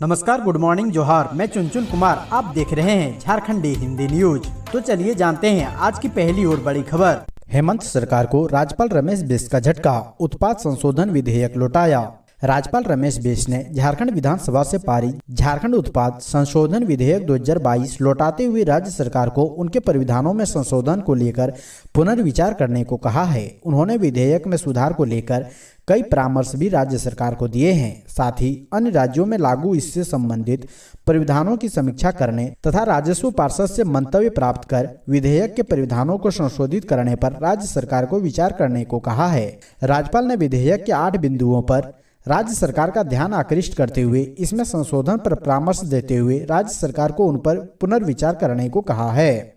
नमस्कार, good morning, जोहार। मैं चुनचुन कुमार, आप देख रहे हैं झारखंडी हिंदी न्यूज। तो चलिए जानते हैं आज की पहली और बड़ी खबर। हेमंत सरकार को राज्यपाल रमेश बिष्ट का झटका, उत्पाद संशोधन विधेयक लौटाया। राज्यपाल रमेश बिष्ट ने झारखंड विधानसभा से पारित झारखंड उत्पाद संशोधन विधेयक 2022 लौटाते हुए राज्य सरकार को उनके परिविधानों में संशोधन को लेकर पुनर्विचार करने को कहा है। उन्होंने विधेयक में सुधार को लेकर कई परामर्श भी राज्य सरकार को दिए हैं। साथ ही अन्य राज्यों में लागू इससे संबंधित परिविधानों की समीक्षा करने तथा राजस्व पार्षद से मंतव्य प्राप्त कर विधेयक के परिविधानों को संशोधित करने पर राज्य सरकार को विचार करने को कहा है। राज्यपाल ने विधेयक के 8 बिंदुओं पर राज्य सरकार का ध्यान आकृष्ट करते हुए इसमें संशोधन पर परामर्श देते हुए राज्य सरकार को उन पर पुनर्विचार करने को कहा है।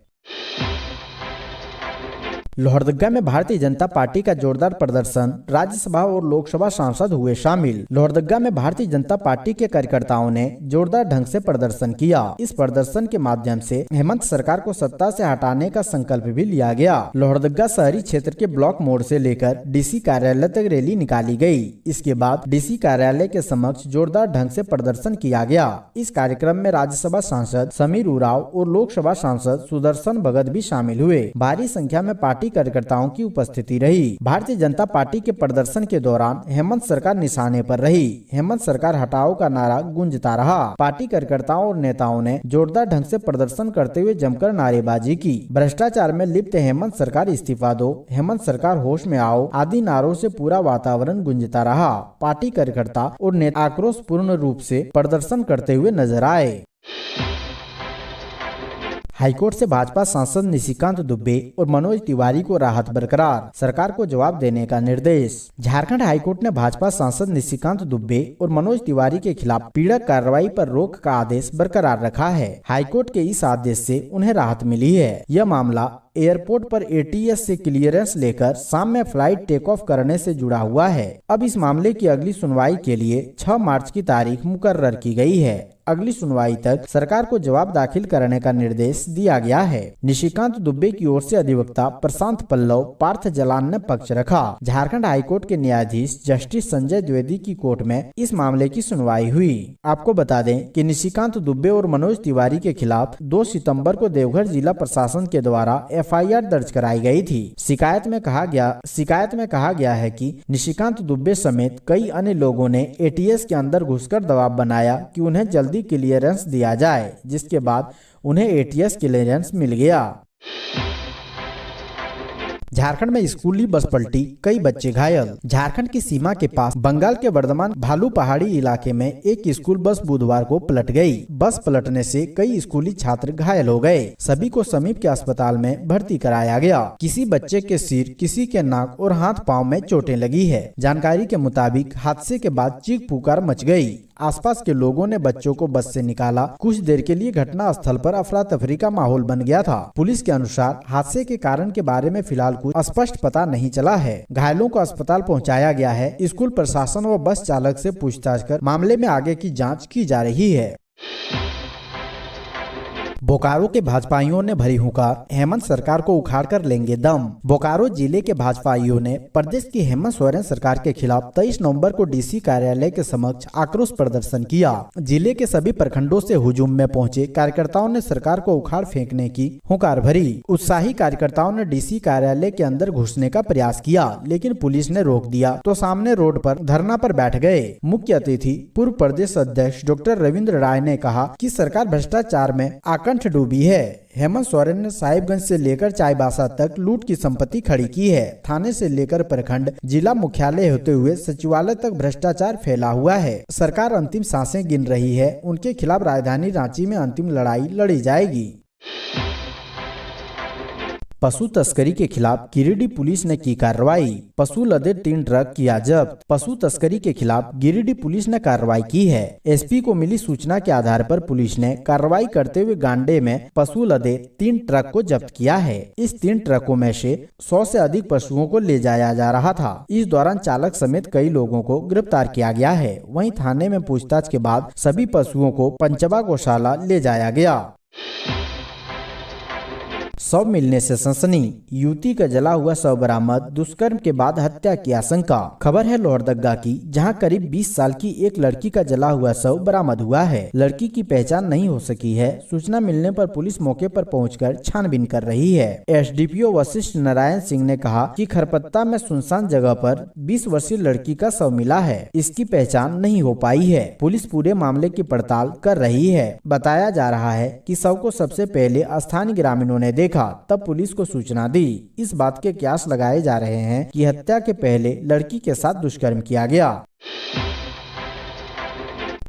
लोहरदगा में भारतीय जनता पार्टी का जोरदार प्रदर्शन, राज्यसभा और लोकसभा सांसद हुए शामिल। लोहरदगा में भारतीय जनता पार्टी के कार्यकर्ताओं ने जोरदार ढंग से प्रदर्शन किया। इस प्रदर्शन के माध्यम से हेमंत सरकार को सत्ता से हटाने का संकल्प भी लिया गया। लोहरदगा शहरी क्षेत्र के ब्लॉक मोड़ से लेकर डीसी कार्यालय तक रैली निकाली गई। इसके बाद डीसी कार्यालय के समक्ष जोरदार ढंग से प्रदर्शन किया गया। इस कार्यक्रम में राज्यसभा सांसद समीर उरांव और लोकसभा सांसद सुदर्शन भगत भी शामिल हुए। भारी संख्या में पार्टी कार्यकर्ताओं की उपस्थिति रही। भारतीय जनता पार्टी के प्रदर्शन के दौरान हेमंत सरकार निशाने पर रही। हेमंत सरकार हटाओ का नारा गूंजता रहा। पार्टी कार्यकर्ताओं और नेताओं ने जोरदार ढंग से प्रदर्शन करते हुए जमकर नारेबाजी की। भ्रष्टाचार में लिप्त हेमंत सरकार इस्तीफा दो, हेमंत सरकार होश में आओ आदि नारों से पूरा वातावरण गूंजता रहा। पार्टी कार्यकर्ता और नेता आक्रोशपूर्ण रूप से प्रदर्शन करते हुए नजर आए। हाईकोर्ट से भाजपा सांसद निशिकांत दुबे और मनोज तिवारी को राहत बरकरार, सरकार को जवाब देने का निर्देश। झारखंड हाईकोर्ट ने भाजपा सांसद निशिकांत दुबे और मनोज तिवारी के खिलाफ पीड़क कार्रवाई पर रोक का आदेश बरकरार रखा है। हाईकोर्ट के इस आदेश से उन्हें राहत मिली है। यह मामला एयरपोर्ट पर एटीएस से क्लियरेंस लेकर शाम में फ्लाइट टेक ऑफ करने से जुड़ा हुआ है। अब इस मामले की अगली सुनवाई के लिए 6 मार्च की तारीख मुकर्रर की गई है। अगली सुनवाई तक सरकार को जवाब दाखिल करने का निर्देश दिया गया है। निशिकांत दुबे की ओर से अधिवक्ता प्रशांत पल्लव पार्थ जलान ने पक्ष रखा। झारखंड हाईकोर्ट के न्यायाधीश जस्टिस संजय द्विवेदी की कोर्ट में इस मामले की सुनवाई हुई। आपको बता दें कि निशिकांत दुबे और मनोज तिवारी के खिलाफ 2 सितंबर को देवघर जिला प्रशासन के द्वारा FIR दर्ज कराई गई थी। शिकायत में कहा गया है कि निशिकांत दुबे समेत कई अन्य लोगों ने ATS के अंदर घुसकर दबाव बनाया कि उन्हें जल्दी क्लियरेंस दिया जाए, जिसके बाद उन्हें ATS क्लियरेंस मिल गया। झारखंड में स्कूली बस पलटी, कई बच्चे घायल। झारखंड की सीमा के पास बंगाल के वर्धमान भालू पहाड़ी इलाके में एक स्कूल बस बुधवार को पलट गई। बस पलटने से कई स्कूली छात्र घायल हो गए। सभी को समीप के अस्पताल में भर्ती कराया गया। किसी बच्चे के सिर, किसी के नाक और हाथ पांव में चोटें लगी है। जानकारी के मुताबिक हादसे के बाद चीख पुकार मच गई। आसपास के लोगों ने बच्चों को बस से निकाला। कुछ देर के लिए घटना स्थल पर अफरा तफरी का माहौल बन गया था। पुलिस के अनुसार हादसे के कारण के बारे में फिलहाल कुछ स्पष्ट पता नहीं चला है। घायलों को अस्पताल पहुंचाया गया है। स्कूल प्रशासन व बस चालक से पूछताछ कर मामले में आगे की जांच की जा रही है। बोकारो के भाजपाइयों ने भरी हुंकार, हेमंत सरकार को उखाड़ कर लेंगे दम। बोकारो जिले के भाजपाइयों ने प्रदेश की हेमंत सोरेन सरकार के खिलाफ 23 नवंबर को डीसी कार्यालय के समक्ष आक्रोश प्रदर्शन किया। जिले के सभी प्रखंडों से हुजूम में पहुंचे कार्यकर्ताओं ने सरकार को उखाड़ फेंकने की हुंकार भरी। उत्साही कार्यकर्ताओं ने डीसी कार्यालय के अंदर घुसने का प्रयास किया, लेकिन पुलिस ने रोक दिया तो सामने रोड पर धरना पर बैठ गए। मुख्य अतिथि पूर्व प्रदेश अध्यक्ष डॉक्टर रविंद्र राय ने कहा कि सरकार भ्रष्टाचार में आकंठ डूबी है। हेमंत सोरेन ने साहिबगंज से लेकर चाईबासा तक लूट की संपत्ति खड़ी की है। थाने से लेकर प्रखंड, जिला मुख्यालय होते हुए सचिवालय तक भ्रष्टाचार फैला हुआ है। सरकार अंतिम सांसें गिन रही है। उनके खिलाफ राजधानी रांची में अंतिम लड़ाई लड़ी जाएगी। पशु तस्करी के खिलाफ गिरिडीह पुलिस ने की कार्रवाई, पशु लदे 3 ट्रक किया जब्त। पशु तस्करी के खिलाफ गिरिडीह पुलिस ने कार्रवाई की है। एसपी को मिली सूचना के आधार पर पुलिस ने कार्रवाई करते हुए गांडे में पशु लदे 3 ट्रक को जब्त किया है। इस 3 ट्रकों में से 100 से अधिक पशुओं को ले जाया जा रहा था। इस दौरान चालक समेत कई लोगों को गिरफ्तार किया गया है। वहीं थाने में पूछताछ के बाद सभी पशुओं को पंचबा गौशाला ले जाया गया। शव मिलने से सनसनी, युवती का जला हुआ शव बरामद, दुष्कर्म के बाद हत्या की आशंका। खबर है लोहरदगा की, जहां करीब 20 साल की एक लड़की का जला हुआ शव बरामद हुआ है। लड़की की पहचान नहीं हो सकी है। सूचना मिलने पर पुलिस मौके पर पहुंचकर छानबीन कर रही है। एसडीपीओ वशिष्ठ नारायण सिंह ने कहा कि खरपत्ता में सुनसान जगह पर 20 वर्षीय लड़की का शव मिला है। इसकी पहचान नहीं हो पाई है। पुलिस पूरे मामले की पड़ताल कर रही है। बताया जा रहा है कि शव को सबसे पहले स्थानीय ग्रामीणों ने देखा, तब पुलिस को सूचना दी। इस बात के कयास लगाए जा रहे हैं कि हत्या के पहले लड़की के साथ दुष्कर्म किया गया।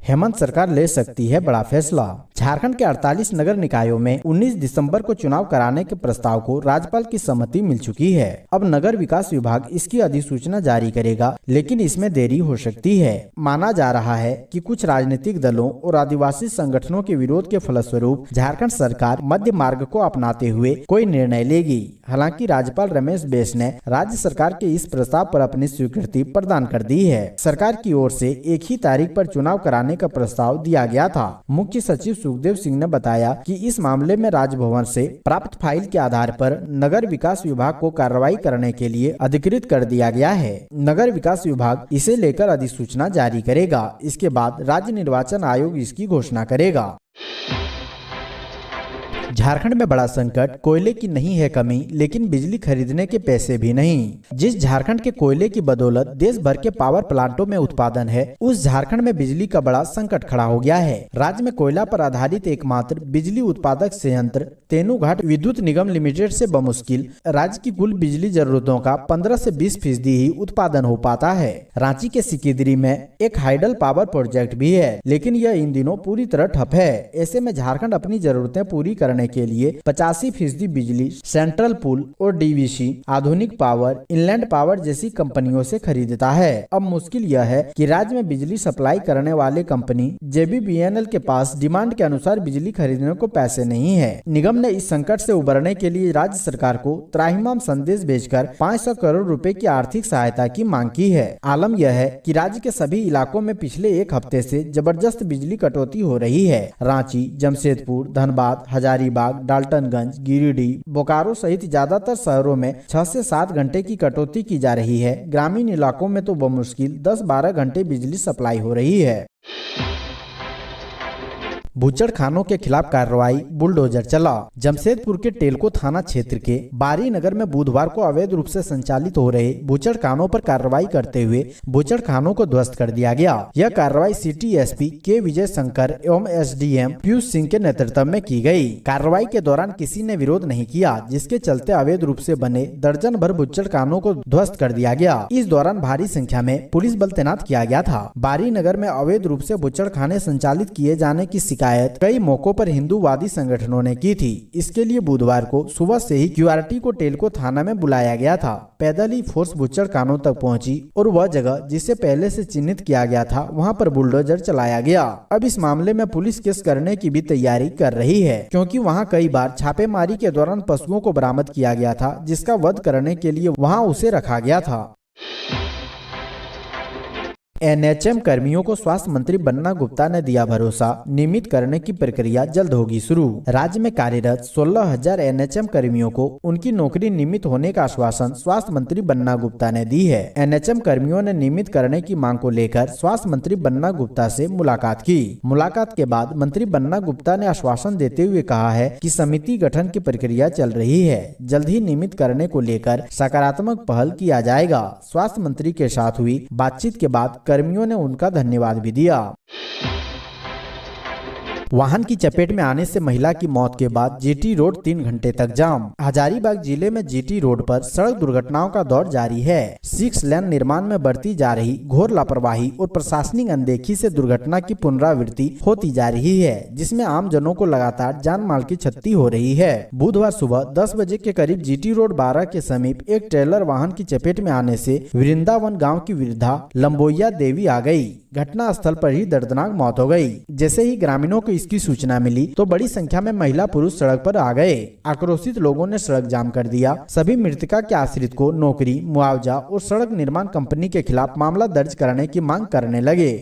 हेमंत सरकार ले सकती है बड़ा फैसला। झारखंड के 48 नगर निकायों में 19 दिसंबर को चुनाव कराने के प्रस्ताव को राज्यपाल की सहमति मिल चुकी है। अब नगर विकास विभाग इसकी अधिसूचना जारी करेगा, लेकिन इसमें देरी हो सकती है। माना जा रहा है कि कुछ राजनीतिक दलों और आदिवासी संगठनों के विरोध के फलस्वरूप झारखंड सरकार मध्य मार्ग को अपनाते हुए कोई निर्णय लेगी। हालांकि राज्यपाल रमेश बैस ने राज्य सरकार के इस प्रस्ताव पर अपनी स्वीकृति प्रदान कर दी है। सरकार की ओर से एक ही तारीख पर चुनाव कराने का प्रस्ताव दिया गया था। मुख्य सचिव सुखदेव सिंह ने बताया कि इस मामले में राजभवन से प्राप्त फाइल के आधार पर नगर विकास विभाग को कार्रवाई करने के लिए अधिकृत कर दिया गया है। नगर विकास विभाग इसे लेकर अधिसूचना जारी करेगा। इसके बाद राज्य निर्वाचन आयोग इसकी घोषणा करेगा। झारखंड में बड़ा संकट, कोयले की नहीं है कमी, लेकिन बिजली खरीदने के पैसे भी नहीं। जिस झारखंड के कोयले की बदौलत देश भर के पावर प्लांटों में उत्पादन है, उस झारखंड में बिजली का बड़ा संकट खड़ा हो गया है। राज्य में कोयला पर आधारित एकमात्र बिजली उत्पादक संयंत्र तेनूघाट विद्युत निगम लिमिटेड से बमुश्किल राज्य की कुल बिजली जरूरतों का 15 से 20% ही उत्पादन हो पाता है। रांची के सिकिदरी में एक हाइडल पावर प्रोजेक्ट भी है, लेकिन यह इन दिनों पूरी तरह ठप है। ऐसे में झारखंड अपनी जरूरतें पूरी करने के लिए 85% बिजली सेंट्रल पूल और डीवीसी, आधुनिक पावर, इनलैंड पावर जैसी कंपनियों से खरीदता है। अब मुश्किल यह है कि राज्य में बिजली सप्लाई करने वाले कंपनी जेबीबीएनएल के पास डिमांड के अनुसार बिजली खरीदने को पैसे नहीं है। निगम ने इस संकट से उबरने के लिए राज्य सरकार को त्राहिमाम संदेश भेजकर 500 करोड़ रुपए की आर्थिक सहायता की मांग की है। आलम यह है कि राज्य के सभी इलाकों में पिछले एक हफ्ते से जबरदस्त बिजली कटौती हो रही है। रांची, जमशेदपुर, धनबाद, हजारीबाग, डाल्टनगंज, गिरिडीह, बोकारो सहित ज्यादातर शहरों में 6 से 7 घंटे की कटौती की जा रही है। ग्रामीण इलाकों में तो बमुश्किल 10-12 घंटे बिजली सप्लाई हो रही है। बूचड़खानों के खिलाफ कार्रवाई, बुलडोजर चला। जमशेदपुर के टेलको थाना क्षेत्र के बारी नगर में बुधवार को अवैध रूप से संचालित हो रहे बूचड़खानों पर कार्रवाई करते हुए बूचड़खानों को ध्वस्त कर दिया गया। यह कार्रवाई सिटी एसपी के विजय शंकर एवं एसडीएम पीयूष सिंह के नेतृत्व में की गई। कार्रवाई के दौरान किसी ने विरोध नहीं किया, जिसके चलते अवैध रूप से बने दर्जन भर बूचड़खानों को ध्वस्त कर दिया गया। इस दौरान भारी संख्या में पुलिस बल तैनात किया गया था। बारी नगर में अवैध रूप से बूचड़खाने संचालित किए जाने की शिकायत कई मौकों पर हिंदूवादी संगठनों ने की थी। इसके लिए बुधवार को सुबह से ही क्यूआरटी को टेलको थाना में बुलाया गया था। पैदल ही फोर्स बूचड़खानों तक पहुंची और वह जगह जिसे पहले से चिन्हित किया गया था, वहां पर बुलडोजर चलाया गया। अब इस मामले में पुलिस केस करने की भी तैयारी कर रही है, क्योंकि वहां कई बार छापेमारी के दौरान पशुओं को बरामद किया गया था, जिसका वध करने के लिए वहां उसे रखा गया था। एनएचएम कर्मियों को स्वास्थ्य मंत्री बन्ना गुप्ता ने दिया भरोसा, नियमित करने की प्रक्रिया जल्द होगी शुरू। राज्य में कार्यरत 16,000 एनएचएम कर्मियों को उनकी नौकरी नियमित होने का आश्वासन स्वास्थ्य मंत्री बन्ना गुप्ता ने दी है। एनएचएम कर्मियों ने नियमित करने की मांग को लेकर स्वास्थ्य मंत्री बन्ना गुप्ता से मुलाकात की। मुलाकात के बाद मंत्री बन्ना गुप्ता ने आश्वासन देते हुए कहा है कि समिति गठन की प्रक्रिया चल रही है, जल्द ही नियमित करने को लेकर सकारात्मक पहल किया जाएगा। स्वास्थ्य मंत्री के साथ हुई बातचीत के बाद कर्मियों ने उनका धन्यवाद भी दिया। वाहन की चपेट में आने से महिला की मौत के बाद जीटी रोड 3 घंटे तक जाम। हजारीबाग जिले में जीटी रोड पर सड़क दुर्घटनाओं का दौर जारी है। 6 लेन निर्माण में बरती जा रही घोर लापरवाही और प्रशासनिक अनदेखी से दुर्घटना की पुनरावृत्ति होती जा रही है, जिसमें आम जनों को लगातार जान माल की क्षति हो रही है। बुधवार सुबह 10 बजे के करीब जीटी रोड 12 के समीप एक ट्रेलर वाहन की चपेट में आने से वृंदावन गाँव की वृद्धा लंबोइया देवी आ गयी। घटना स्थल पर ही दर्दनाक मौत हो गई। जैसे ही ग्रामीणों को इसकी सूचना मिली तो बड़ी संख्या में महिला पुरुष सड़क पर आ गए। आक्रोशित लोगों ने सड़क जाम कर दिया। सभी मृतका के आश्रित को नौकरी, मुआवजा और सड़क निर्माण कंपनी के खिलाफ मामला दर्ज करने की मांग करने लगे।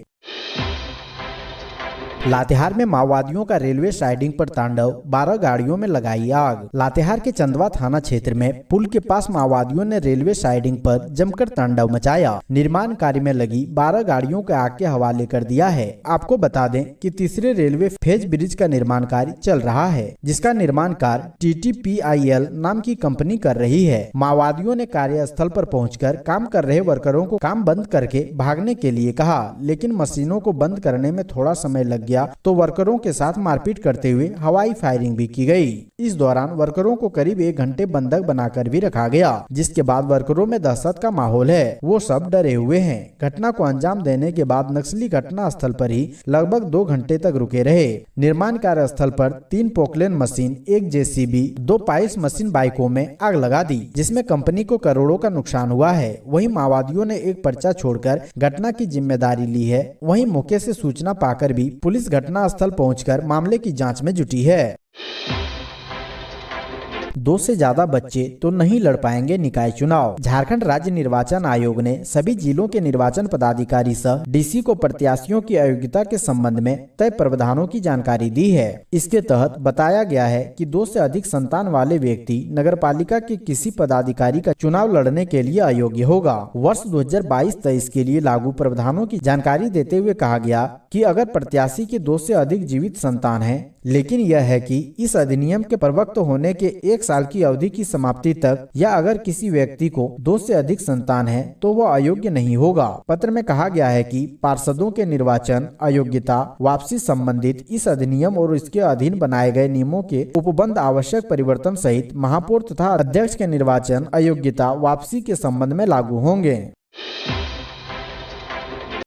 लातेहार में माओवादियों का रेलवे साइडिंग पर तांडव, 12 गाड़ियों में लगाई आग। लातेहार के चंदवा थाना क्षेत्र में पुल के पास माओवादियों ने रेलवे साइडिंग पर जमकर तांडव मचाया। निर्माण कार्य में लगी 12 गाड़ियों को आग के हवाले कर दिया है। आपको बता दें कि तीसरे रेलवे फेज ब्रिज का निर्माण कार्य चल रहा है, जिसका निर्माण कार्य TTPIL नाम की कंपनी कर रही है। माओवादियों ने कार्यस्थल पर पहुंचकर काम कर रहे वर्करों को काम बंद करके भागने के लिए कहा, लेकिन मशीनों को बंद करने में थोड़ा समय लग गया तो वर्करों के साथ मारपीट करते हुए हवाई फायरिंग भी की गई। इस दौरान वर्करों को करीब 1 घंटे बंधक बनाकर भी रखा गया, जिसके बाद वर्करों में दहशत का माहौल है, वो सब डरे हुए हैं। घटना को अंजाम देने के बाद नक्सली घटना स्थल पर ही लगभग 2 घंटे तक रुके रहे। निर्माण कार्य स्थल पर 3 Poclain machine, 1 JCB, 2 piles machine बाइकों में आग लगा दी, जिसमें कंपनी को करोड़ों का नुकसान हुआ है। वहीं माओवादियों ने एक पर्चा छोड़कर घटना की जिम्मेदारी ली है। वहीं मौके से सूचना पाकर भी पुलिस घटना स्थल पहुंचकर मामले की जांच में जुटी है। 2 से ज्यादा बच्चे तो नहीं लड़ पाएंगे निकाय चुनाव। झारखंड राज्य निर्वाचन आयोग ने सभी जिलों के निर्वाचन पदाधिकारी सह DC को प्रत्याशियों की अयोग्यता के संबंध में तय प्रावधानों की जानकारी दी है। इसके तहत बताया गया है कि 2 से अधिक संतान वाले व्यक्ति नगरपालिका के किसी पदाधिकारी का चुनाव लड़ने के लिए अयोग्य होगा। वर्ष 2022-23 के लिए लागू प्रावधानों की जानकारी देते हुए कहा गया कि अगर प्रत्याशी के 2 से अधिक जीवित संतान हैं, लेकिन यह है कि इस अधिनियम के प्रवक्त होने के 1 साल की अवधि की समाप्ति तक, या अगर किसी व्यक्ति को 2 से अधिक संतान है तो वह अयोग्य नहीं होगा। पत्र में कहा गया है कि पार्षदों के निर्वाचन, अयोग्यता, वापसी संबंधित इस अधिनियम और इसके अधीन बनाए गए नियमों के उपबंध आवश्यक परिवर्तन सहित महापौर तथा अध्यक्ष के निर्वाचन, अयोग्यता, वापसी के संबंध में लागू होंगे।